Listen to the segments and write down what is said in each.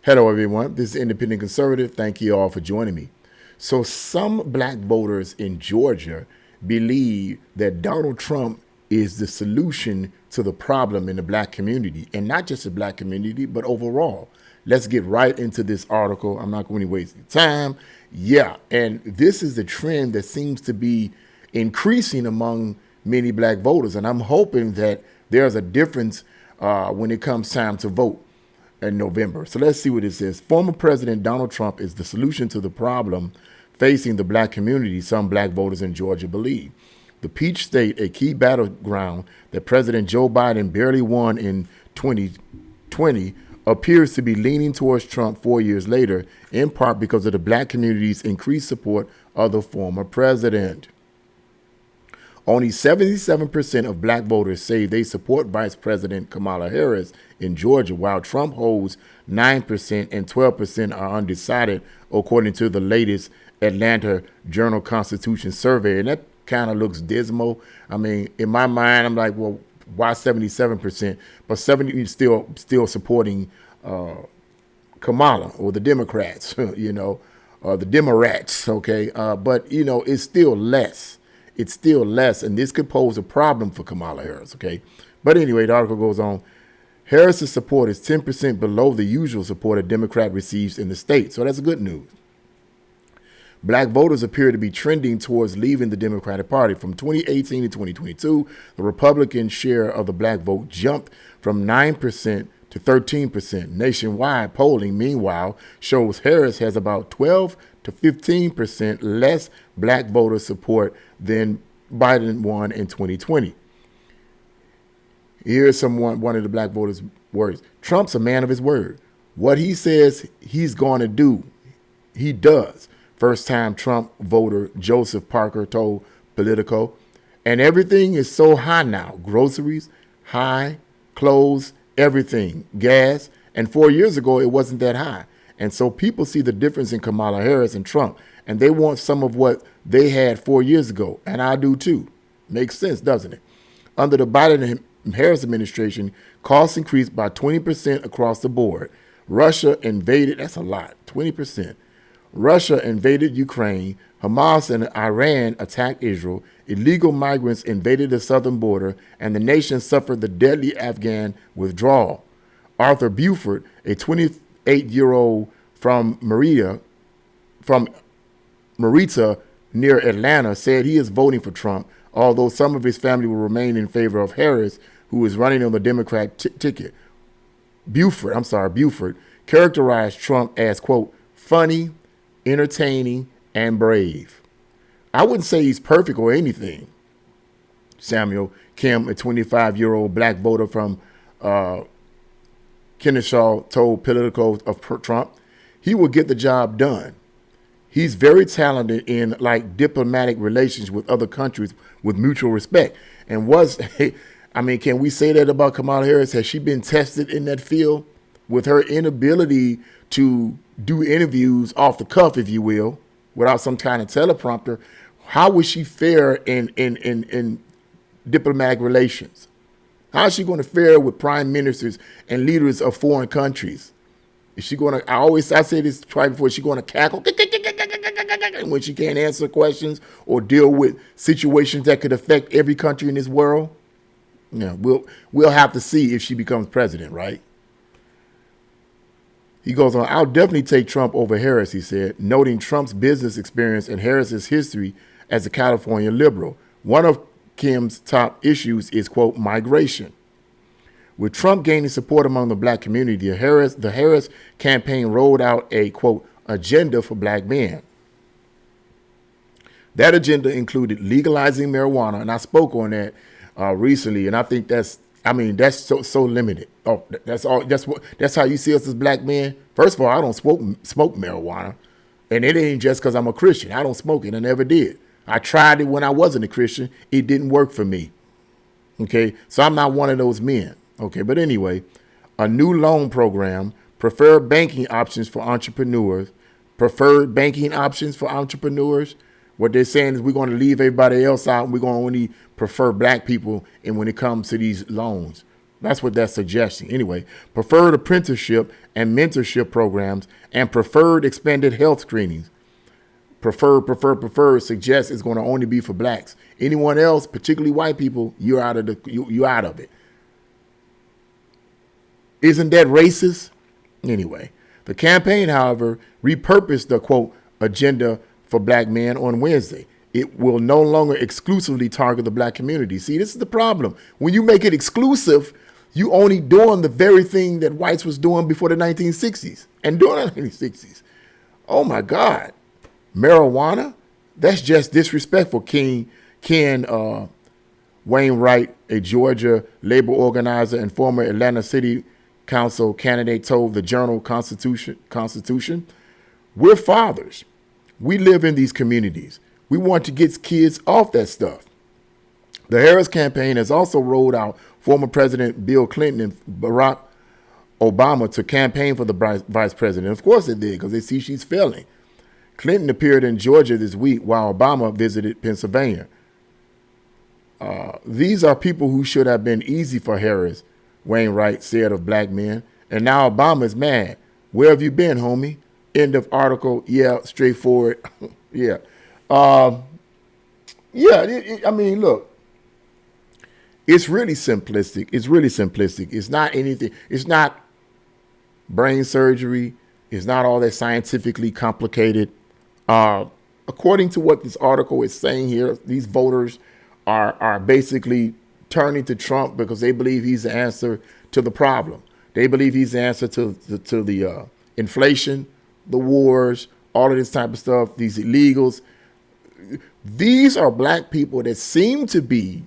Hello, everyone. This is Independent Conservative. Thank you all for joining me. So, some black voters in Georgia believe that Donald Trump is the solution to the problem in the black community, and not just the black community, but overall. Let's get right into this article. I'm not going to waste your time. Yeah, and this is the trend that seems to be increasing among many black voters, and I'm hoping that there's a difference when it comes time to vote in November. So let's see what it says. Former President Donald Trump is the solution to the problem facing the black community, some black voters in Georgia believe. The Peach State, a key battleground that President Joe Biden barely won in 2020, appears to be leaning towards Trump 4 years later, in part because of the black community's increased support of the former president. Only 77% of black voters say they support Vice President Kamala Harris in Georgia, while Trump holds 9% and 12% are undecided, according to the latest Atlanta Journal-Constitution survey. And that kind of looks dismal. I mean, in my mind, I'm like, well, why 77%? But 70 still supporting Kamala or the Democrats, the Democrats, okay? But, it's still less. It's still less, and this could pose a problem for Kamala Harris, okay? But anyway, the article goes on. Harris's support is 10% below the usual support a Democrat receives in the state, so that's good news. Black voters appear to be trending towards leaving the Democratic Party. From 2018 to 2022, the Republican share of the black vote jumped from 9% to 13%. Nationwide polling, meanwhile, shows Harris has about 12 to 15% less black voter support than Biden won in 2020. Here's one of the black voters' words. Trump's a man of his word. What he says he's going to do, he does. First-time Trump voter Joseph Parker told Politico. And everything is so high now. Groceries, high, clothes, everything, gas. And 4 years ago, it wasn't that high. And so people see the difference in Kamala Harris and Trump, and they want some of what they had 4 years ago. And I do too. Makes sense, doesn't it? Under the Biden and Harris administration, costs increased by 20% across the board. Russia invaded, that's a lot, 20%. Russia invaded Ukraine. Hamas and Iran attacked Israel. Illegal migrants invaded the southern border, and the nation suffered the deadly Afghan withdrawal. Arthur Buford, a 28-year-old from Marietta near Atlanta, said he is voting for Trump, although some of his family will remain in favor of Harris, who is running on the Democrat ticket. Buford characterized Trump as, quote, funny, entertaining, and brave. I wouldn't say he's perfect or anything. Samuel Kim, a 25-year-old black voter from Kennesaw, told Politico of Trump, he will get the job done. He's very talented in diplomatic relations with other countries with mutual respect. And can we say that about Kamala Harris? Has she been tested in that field with her inability to do interviews off the cuff, if you will, without some kind of teleprompter? How would she fare in diplomatic relations? How is she going to fare with prime ministers and leaders of foreign countries? Is she going to, I say this twice before, is she going to cackle when she can't answer questions or deal with situations that could affect every country in this world? Yeah, we'll have to see if she becomes president, right? He goes on, I'll definitely take Trump over Harris, he said, noting Trump's business experience and Harris's history as a California liberal. One of Kim's top issues is, quote, migration. With Trump gaining support among the black community, the Harris campaign rolled out a, quote, agenda for black men. That agenda included legalizing marijuana, and I spoke on that recently, and I think that's so limited. Oh, that's all. That's how you see us as black men. First of all, I don't smoke marijuana, and it ain't just because I'm a Christian. I don't smoke it. I never did. I tried it when I wasn't a Christian. It didn't work for me. Okay, so I'm not one of those men. Okay, but anyway, a new loan program, preferred banking options for entrepreneurs. What they're saying is we're going to leave everybody else out, and we're going to only prefer black people. And when it comes to these loans, That's what that's suggesting. Anyway, preferred apprenticeship and mentorship programs and preferred expanded health screenings. Preferred suggests it's going to only be for blacks. Anyone else, particularly white people, you're out of you out of it. Isn't that racist? Anyway, the campaign, however, repurposed the quote agenda for black men on Wednesday. It will no longer exclusively target the black community. See, this is the problem. When you make it exclusive, you only doing the very thing that whites was doing before the 1960s and during the 1960s. Oh my God. Marijuana? That's just disrespectful. Ken Wainwright, a Georgia labor organizer and former Atlanta City Council candidate, told the journal Constitution, we're fathers. We live in these communities. We want to get kids off that stuff. The Harris campaign has also rolled out former President Bill Clinton and Barack Obama to campaign for the vice president. Of course they did, because they see she's failing. Clinton appeared in Georgia this week while Obama visited Pennsylvania. These are people who should have been easy for Harris, Wainwright said of black men. And now Obama's mad. Where have you been, homie? End of article. Yeah, straightforward. Yeah. I mean, look, it's really simplistic. It's not anything. It's not brain surgery. It's not all that scientifically complicated. According to what this article is saying here, these voters are basically turning to Trump because they believe he's the answer to the problem. They believe he's the answer to the inflation, the wars, all of this type of stuff, these illegals. These are black people that seem to be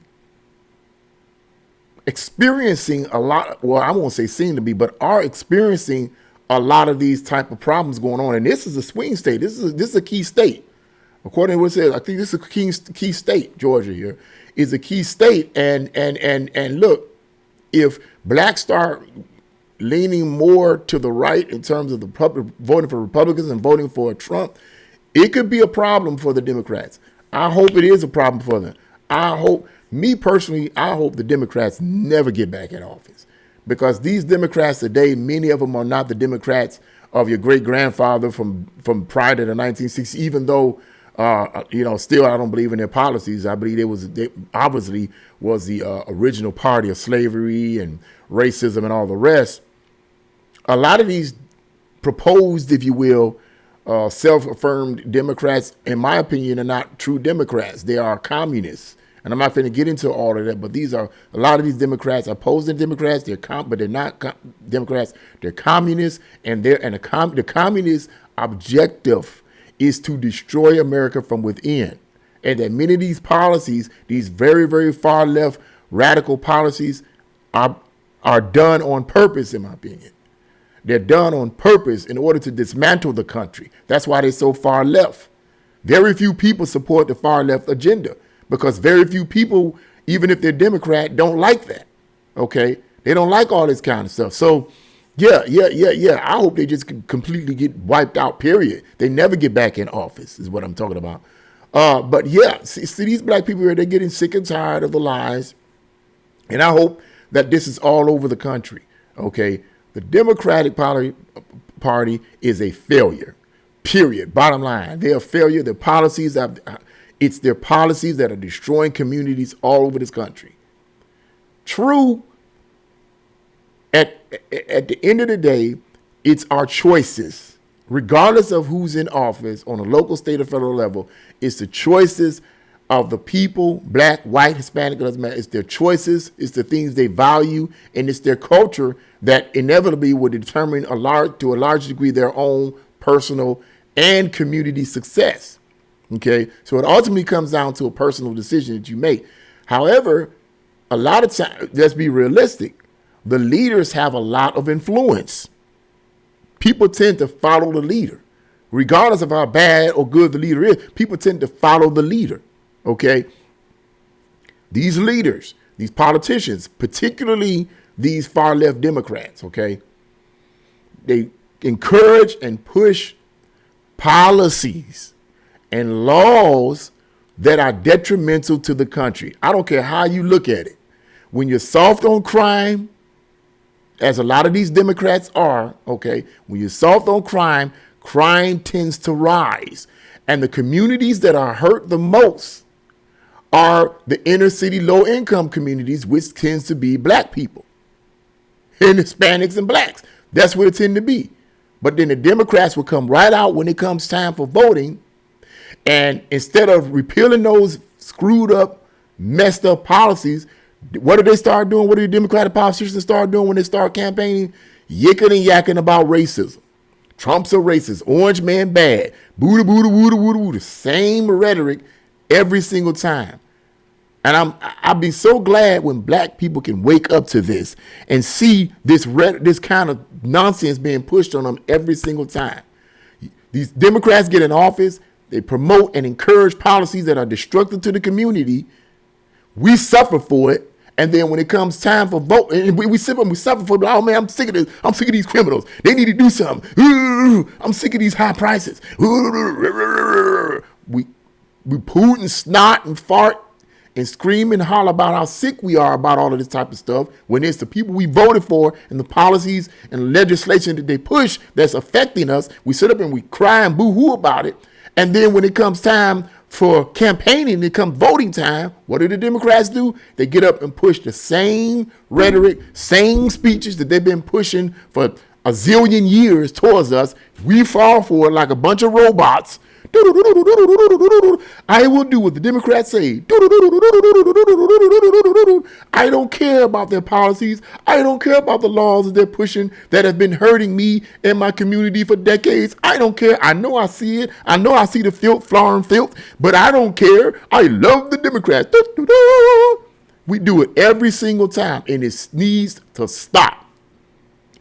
experiencing a lot. Well, I won't say seem to be, but are experiencing a lot of these type of problems going on. And this is a swing state. This is a key state. According to what it says, I think this is a key state. Georgia here is a key state. And look, if blacks start leaning more to the right in terms of the voting for Republicans and voting for Trump, it could be a problem for the Democrats. I hope it is a problem for them. I hope the Democrats never get back in office, because these Democrats today, many of them are not the Democrats of your great grandfather from prior to the 1960s, even though, still I don't believe in their policies. I believe they obviously was the original party of slavery and racism and all the rest. A lot of these proposed, if you will, self-affirmed Democrats, in my opinion, are not true Democrats. They are communists. And I'm not going to get into all of that, but a lot of these Democrats are opposing Democrats. But they're not Democrats. They're communists, and the communist objective is to destroy America from within. And that many of these policies, these very, very far left radical policies, are done on purpose, in my opinion. They're done on purpose in order to dismantle the country. That's why they're so far left. Very few people support the far left agenda, because very few people, even if they're Democrat, don't like that. Okay? They don't like all this kind of stuff. So, yeah. I hope they just completely get wiped out, period. They never get back in office, is what I'm talking about. But yeah, see these black people here, they're getting sick and tired of the lies. And I hope that this is all over the country. Okay? The Democratic Party is a failure, period. Bottom line, they're a failure. It's their policies that are destroying communities all over this country. True, at the end of the day, it's our choices, regardless of who's in office on a local, state, or federal level. It's the choices of the people, black, white, Hispanic, doesn't matter. It's their choices, it's the things they value, and it's their culture that inevitably will determine to a large degree their own personal and community success. Okay, so it ultimately comes down to a personal decision that you make. However, a lot of times, let's be realistic, the leaders have a lot of influence. People tend to follow the leader. Regardless of how bad or good the leader is, people tend to follow the leader. Okay, these leaders, these politicians, particularly these far left Democrats, okay, they encourage and push policies and laws that are detrimental to the country. I don't care how you look at it. When you're soft on crime, as a lot of these Democrats are, okay, when you're soft on crime, crime tends to rise. And the communities that are hurt the most are the inner city low income communities, which tends to be black people and Hispanics and blacks. That's what it tends to be. But then the Democrats will come right out when it comes time for voting. And instead of repealing those screwed up, messed up policies, what do they start doing? What do the Democratic politicians start doing when they start campaigning? Yicking and yakking about racism. Trump's a racist. Orange man bad. Booda, booda, booda, booda, booda. Same rhetoric every single time. And I'll be so glad when black people can wake up to this and see this kind of nonsense being pushed on them every single time. These Democrats get in office, they promote and encourage policies that are destructive to the community. We suffer for it. And then when it comes time for vote, and we suffer for it. Oh man, I'm sick of this. I'm sick of these criminals. They need to do something. I'm sick of these high prices. We poot and snot and fart and scream and holler about how sick we are about all of this type of stuff when it's the people we voted for and the policies and legislation that they push that's affecting us. We sit up and we cry and boo-hoo about it. And then when it comes time for campaigning, it comes voting time, what do the Democrats do? They get up and push the same rhetoric, same speeches that they've been pushing for a zillion years towards us. We fall for it like a bunch of robots. I will do what the Democrats say. I don't care about their policies. I don't care about the laws that they're pushing that have been hurting me and my community for decades. I don't care. I know I see it. I know I see the filth, flooring filth, but I don't care. I love the Democrats. We do it every single time, and it needs to stop.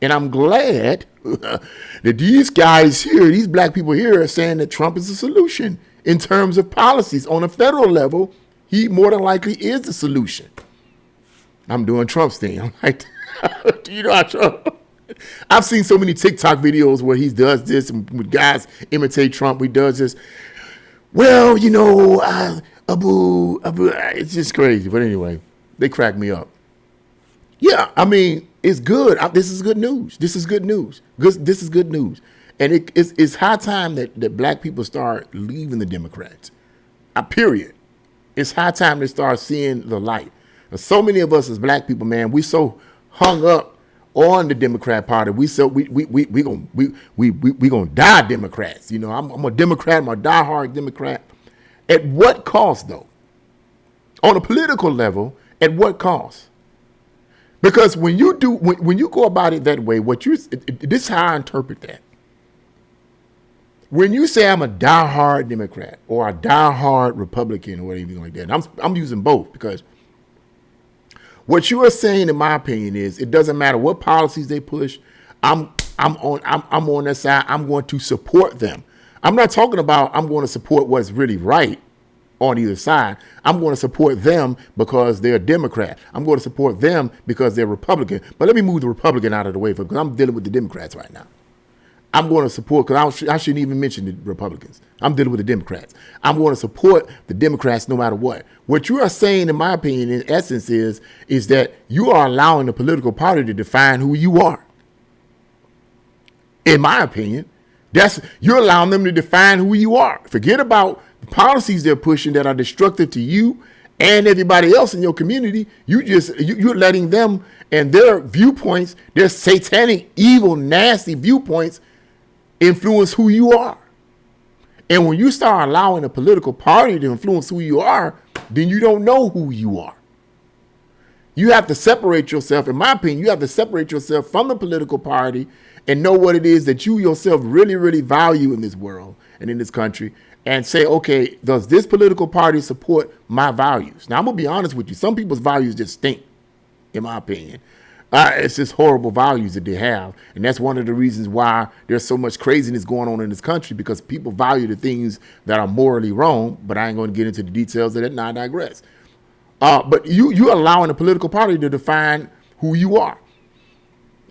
And I'm glad that these guys here, these black people here, are saying that Trump is the solution in terms of policies. On a federal level, he more than likely is the solution. I'm doing Trump's thing. I'm like, do you know how Trump? I've seen so many TikTok videos where he does this, and when guys imitate Trump, he does this. Well, you know, Abu, it's just crazy. But anyway, they crack me up. Yeah, I mean, it's good. This is good news. This is good news. This is good news. And it's high time that black people start leaving the Democrats. Period. It's high time they start seeing the light. And so many of us as black people, man, we so hung up on the Democrat Party. We gonna die Democrats. You know, I'm a Democrat. I'm a diehard Democrat. At what cost, though? On a political level, at what cost? Because when you go about it that way, this is how I interpret that. When you say I'm a diehard Democrat or a diehard Republican or anything like that, and I'm using both because what you are saying, in my opinion, is it doesn't matter what policies they push. I'm on their side. I'm going to support them. I'm not talking about I'm going to support what's really right on either side. I'm going to support them because they're a Democrat. I'm going to support them because they're Republican. But let me move the Republican out of the way because I'm dealing with the Democrats right now. I'm going to support, because I shouldn't even mention the Republicans. I'm dealing with the Democrats. I'm going to support the Democrats no matter what. What you are saying, in my opinion, in essence, is that you are allowing the political party to define who you are. In my opinion, you're allowing them to define who you are. Forget about the policies they're pushing that are destructive to you and everybody else in your community. You're letting them and their viewpoints, their satanic, evil, nasty viewpoints, influence who you are. And when you start allowing a political party to influence who you are, then you don't know who you are. You have to separate yourself, in my opinion, you have to separate yourself from the political party and know what it is that you yourself really, really value in this world and in this country, and say, okay, does this political party support my values? Now, I'm going to be honest with you. Some people's values just stink, in my opinion. It's just horrible values that they have. And that's one of the reasons why there's so much craziness going on in this country, because people value the things that are morally wrong. But I ain't going to get into the details of that, and I digress. But you're allowing a political party to define who you are.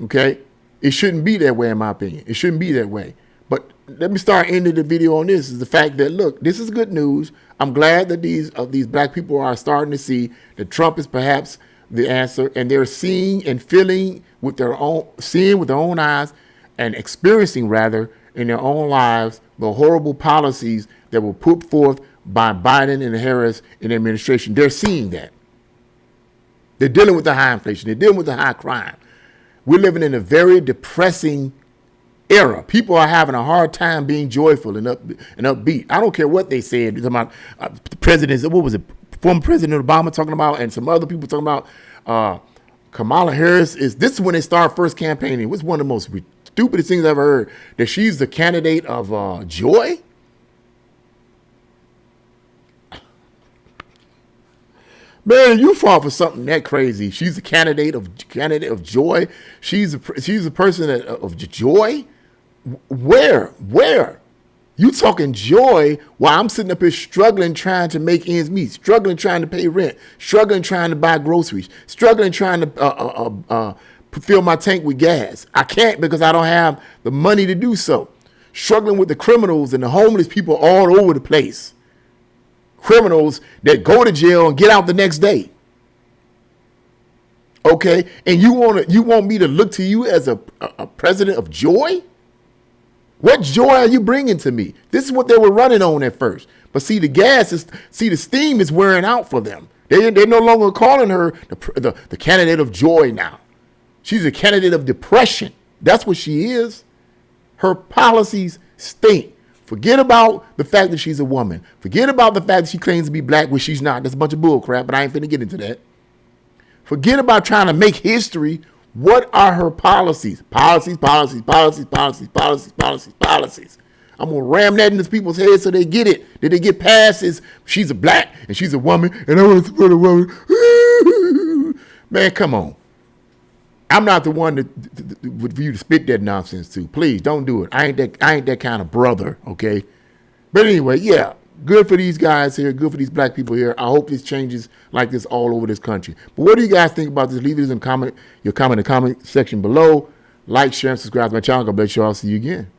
Okay? It shouldn't be that way, in my opinion. It shouldn't be that way. But let me start ending the video on this, is the fact that, look, this is good news. I'm glad that these black people are starting to see that Trump is perhaps the answer, and they're seeing and feeling with their own, seeing with their own eyes and experiencing rather in their own lives the horrible policies that were put forth by Biden and Harris in the administration. They're seeing that. They're dealing with the high inflation. They're dealing with the high crime. We're living in a very depressing era. People are having a hard time being joyful and upbeat. I don't care what they said. About the president, what was it? Former President Obama talking about, and some other people talking about Kamala Harris. This is when they started first campaigning. It was one of the most stupidest things I've ever heard. That she's the candidate of joy. Man, you fall for something that crazy. She's a candidate of joy. She's a person of joy. Where? You talking joy while I'm sitting up here struggling, trying to make ends meet, struggling, trying to pay rent, struggling, trying to buy groceries, struggling, trying to fill my tank with gas. I can't because I don't have the money to do so. Struggling with the criminals and the homeless people all over the place. Criminals that go to jail and get out the next day. Okay, and you want me to look to you as a president of joy? What joy are you bringing to me? This is what they were running on at first. But see, the steam is wearing out for them. They're no longer calling her the candidate of joy now. She's a candidate of depression. That's what she is. Her policies stink. Forget about the fact that she's a woman. Forget about the fact that she claims to be black, which she's not. That's a bunch of bull crap, but I ain't finna get into that. Forget about trying to make history. What are her policies? Policies. I'm going to ram that into people's heads so they get it. That they get past is she's a black and she's a woman and I want to support a woman. Man, come on. I'm not the one for you to spit that nonsense to. Please don't do it. I ain't that kind of brother, okay? But anyway, yeah. Good for these guys here. Good for these black people here. I hope this changes like this all over this country. But what do you guys think about this? Leave it in your comment section below. Like, share, and subscribe to my channel. God bless you all. See you again.